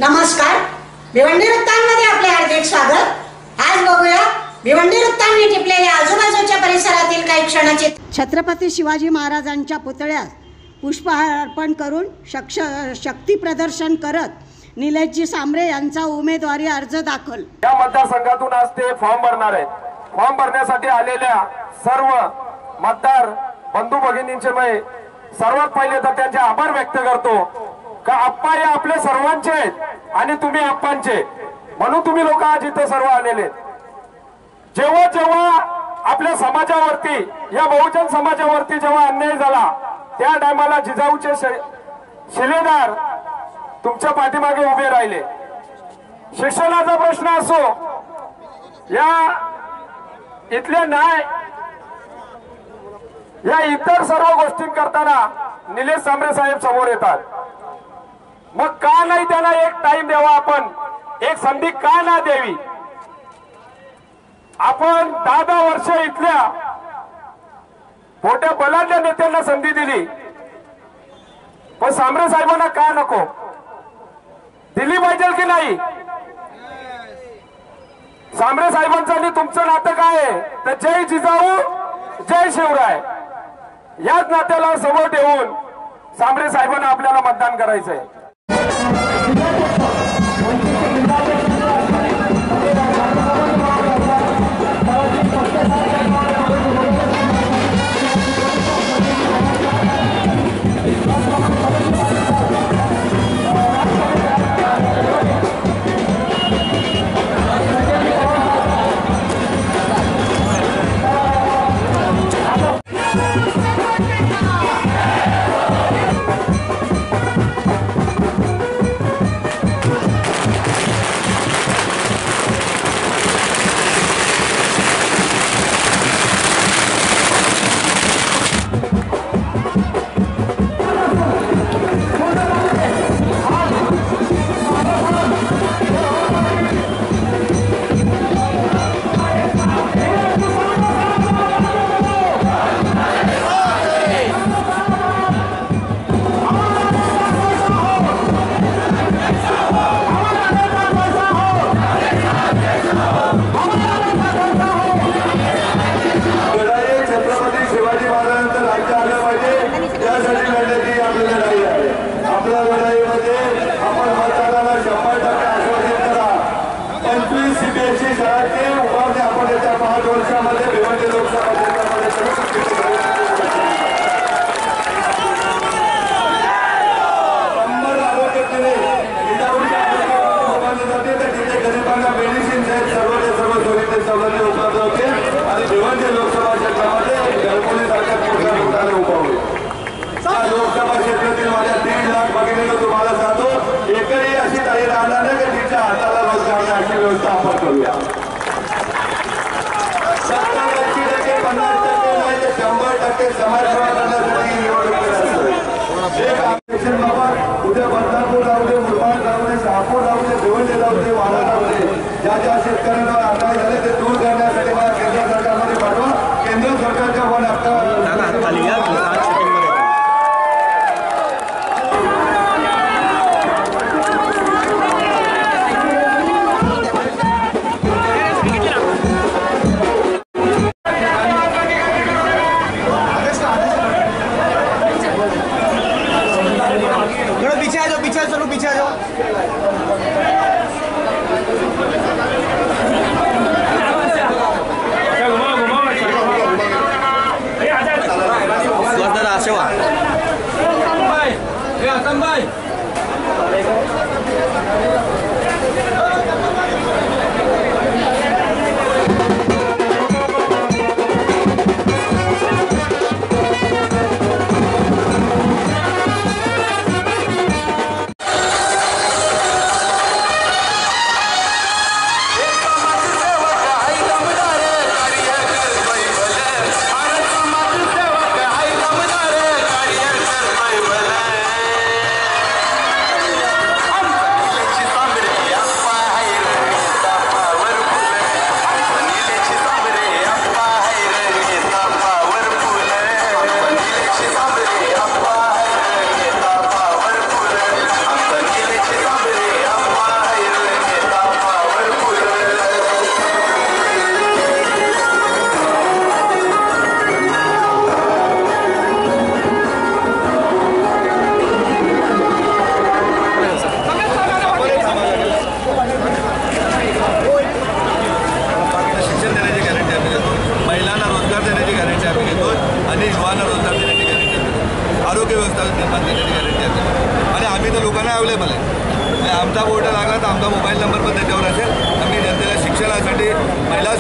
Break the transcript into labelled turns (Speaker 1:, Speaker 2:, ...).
Speaker 1: नमस्कार, भिवंडी वृत्तांमध्ये आपले हार्दिक स्वागत। आज बघूया भिवंडी वृत्तांनी टिपलेल्या आजूबाजूच्या परिसरातील काही क्षणाचे। छत्रपती शिवाजी महाराजांच्या पुतळ्यास पुष्पहार अर्पण करून शक्ती प्रदर्शन करत निलेशजी सांबरे यांचा उमेदवारी अर्ज दाखल।
Speaker 2: या मतदारसंघातून आज ते फॉर्म भरणार आहेत। फॉर्म भरण्यासाठी आलेल्या सर्व मतदार बंधू भगिनींचे मी सर्वात पहिले तर त्यांचे आभार व्यक्त करतो का आप्पा हे आपले सर्वांचे आहेत आणि तुम्ही आप्पांचे, म्हणून तुम्ही लोक आज इथे सर्व आलेले। जेव्हा जेव्हा आपल्या समाजावरती, या बहुजन समाजावरती जेव्हा अन्याय झाला त्या टायमाला जिजाऊचे शिलेदार तुमच्या पाठीमागे उभे राहिले। शिक्षणाचा प्रश्न असो, या इथले न्याय, या इतर सर्व गोष्टी करताना निलेश सांबरे साहेब समोर येतात। मग का नाही त्यांना एक टाइम द्यावा, आपण एक संधी का ना द्यावी? आपण 10 वर्ष इथल्या मोठ्या बलाढ्य नेत्यांना संधी दिली, पण सांबरे साहेबांना का नको दिली पाहिजे की नाही? सांबरे साहेबांचं आणि तुमचं नातं काय आहे तर जय जिजाऊ जय शिवराय याच नात्याला समोर ठेवून सांबरे साहेबांना आपल्याला मतदान करायचंय।
Speaker 3: आमचा बोर्ड लागला तर आमचा मोबाईल नंबर पण त्याच्यावर असेल. आम्ही जनतेला शिक्षणासाठी, महिला